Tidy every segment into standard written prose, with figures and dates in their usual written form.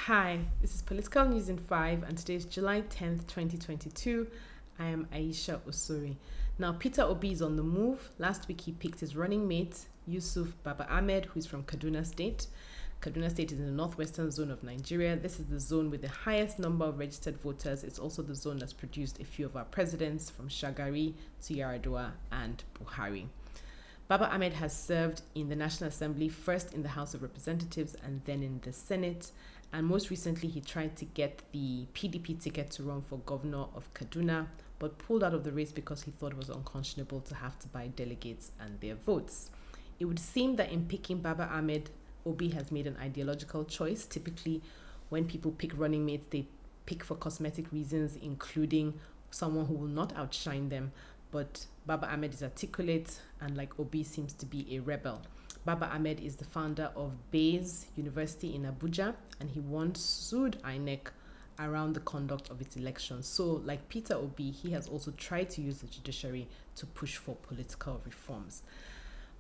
Hi, this is Political News in 5, and today is July 10th, 2022. I am Aisha Osori. Now, Peter Obi is on the move. Last week, he picked his running mate, Yusuf Baba Ahmed, who is from Kaduna State. Kaduna State is in the northwestern zone of Nigeria. This is the zone with the highest number of registered voters. It's also the zone that's produced a few of our presidents, from Shagari to Yaradua and Buhari. Baba Ahmed has served in the National Assembly, first in the House of Representatives and then in the Senate. And most recently, he tried to get the PDP ticket to run for governor of Kaduna, but pulled out of the race because he thought it was unconscionable to have to buy delegates and their votes. It would seem that in picking Baba Ahmed, Obi has made an ideological choice. Typically, when people pick running mates, they pick for cosmetic reasons, including someone who will not outshine them. But Baba Ahmed is articulate, and like Obi, seems to be a rebel. Baba Ahmed is the founder of Bayes University in Abuja, and he once sued INEC around the conduct of its elections. So, like Peter Obi, he has also tried to use the judiciary to push for political reforms.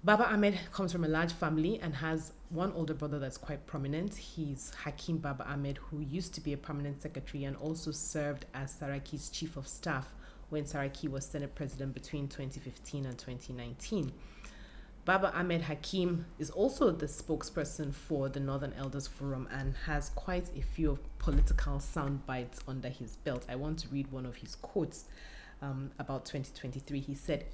Baba Ahmed comes from a large family and has one older brother that's quite prominent. He's Hakim Baba Ahmed, who used to be a permanent secretary and also served as Saraki's chief of staff when Saraki was Senate president between 2015 and 2019. Baba Ahmed Hakim is also the spokesperson for the Northern Elders Forum and has quite a few political sound bites under his belt. I want to read one of his quotes about 2023. He said,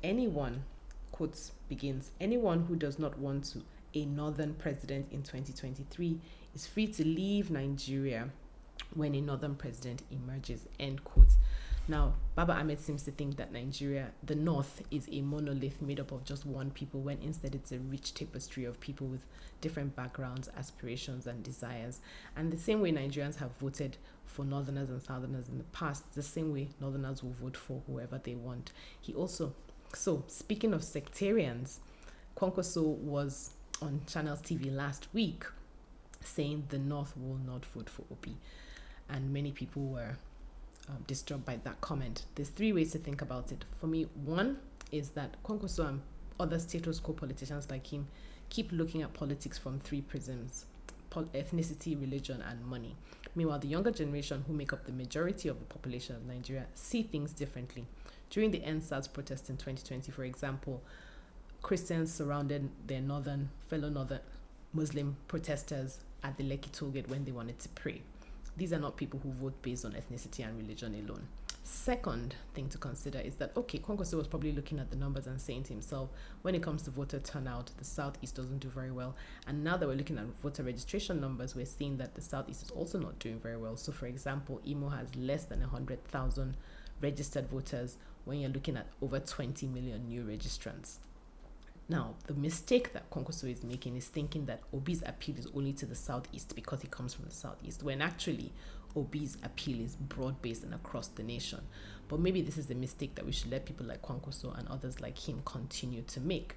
quotes begins, anyone who does not want a Northern president in 2023 is free to leave Nigeria when a Northern president emerges, end quote. Now, Baba Ahmed seems to think that Nigeria, the North, is a monolith made up of just one people, when instead it's a rich tapestry of people with different backgrounds, aspirations, and desires. And the same way Nigerians have voted for Northerners and Southerners in the past, the same way Northerners will vote for whoever they want. So speaking of sectarians, Kwankwaso was on Channels TV last week saying the North will not vote for Obi. And many people were disturbed by that comment. There's three ways to think about it. For me, one is that Kwankwaso and other status quo politicians like him keep looking at politics from three prisms: ethnicity, religion, and money. Meanwhile, the younger generation, who make up the majority of the population of Nigeria, see things differently. During the EndSARS protest in 2020, for example, Christians surrounded their fellow northern Muslim protesters at the Lekki tollgate when they wanted to pray. These are not people who vote based on ethnicity and religion alone. Second thing to consider is that, Kwankwaso was probably looking at the numbers and saying to himself, when it comes to voter turnout, the Southeast doesn't do very well. And now that we're looking at voter registration numbers, we're seeing that the Southeast is also not doing very well. So, for example, Imo has less than 100,000 registered voters when you're looking at over 20 million new registrants. Now, the mistake that Kwankwaso is making is thinking that Obi's appeal is only to the Southeast because he comes from the Southeast, when actually Obi's appeal is broad-based and across the nation. But maybe this is the mistake that we should let people like Kwankwaso and others like him continue to make.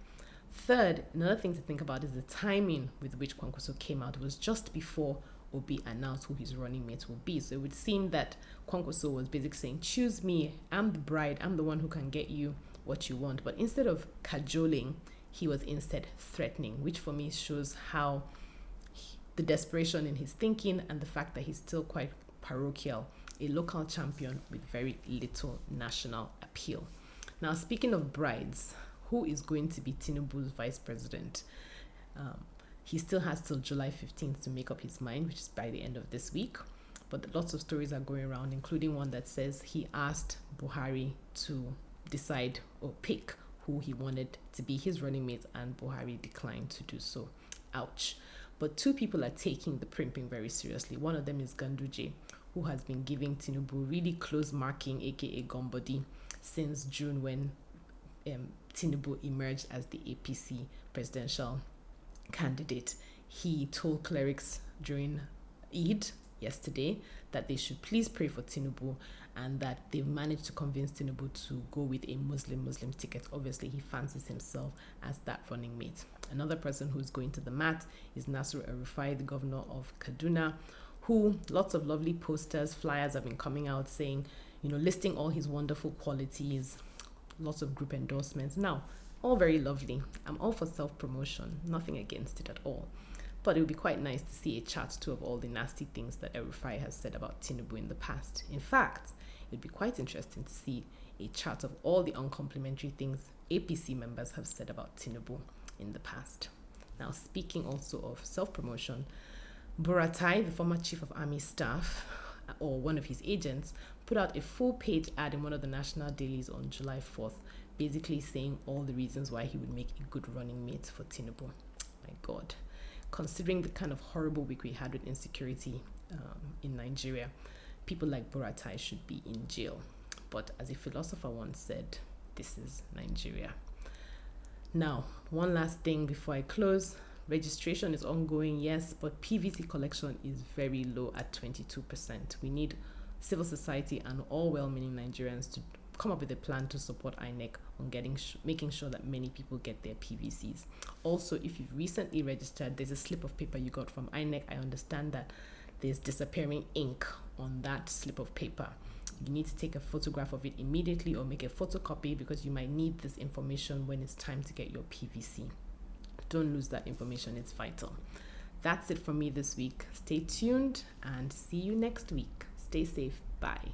Third, another thing to think about is the timing with which Kwankwaso came out. It was just before Obi announced who his running mate will be. So it would seem that Kwankwaso was basically saying, choose me, I'm the bride, I'm the one who can get you what you want. But instead of cajoling, he was instead threatening, which for me shows how the desperation in his thinking and the fact that he's still quite parochial, a local champion with very little national appeal. Now, speaking of brides, who is going to be Tinubu's vice president? He still has till July 15th to make up his mind, which is by the end of this week. But lots of stories are going around, including one that says he asked Buhari to decide or pick who he wanted to be his running mate, and Buhari declined to do so. Ouch. But two people are taking the primping very seriously. One of them is Ganduje, who has been giving Tinubu really close marking, aka Gombody, since June, when Tinubu emerged as the APC presidential candidate. He told clerics during Eid yesterday that they should please pray for Tinubu, and that they've managed to convince Tinubu to go with a Muslim ticket. Obviously, he fancies himself as that running mate. Another person who's going to the mat is Nasir El-Rufai, the governor of Kaduna, who lots of lovely posters, flyers have been coming out saying, listing all his wonderful qualities, lots of group endorsements. Now, all very lovely. I'm all for self-promotion, nothing against it at all. But it would be quite nice to see a chart too of all the nasty things that El-Rufai has said about Tinubu in the past. In fact, it would be quite interesting to see a chart of all the uncomplimentary things APC members have said about Tinubu in the past. Now, speaking also of self-promotion, Buratai, the former chief of army staff, or one of his agents, put out a full-page ad in one of the national dailies on July 4th, basically saying all the reasons why he would make a good running mate for Tinubu. My God. Considering the kind of horrible week we had with insecurity in Nigeria, people like Buratai should be in jail. But as a philosopher once said, this is Nigeria. Now, one last thing before I close. Registration is ongoing, yes, but PVC collection is very low at 22%. We need civil society and all well-meaning Nigerians to come up with a plan to support INEC on making sure that many people get their PVCs. Also, if you've recently registered, there's a slip of paper you got from INEC. I understand that there's disappearing ink on that slip of paper. You need to take a photograph of it immediately or make a photocopy because you might need this information when it's time to get your PVC. Don't lose that information, it's vital. That's it from me this week. Stay tuned and see you next week. Stay safe. Bye.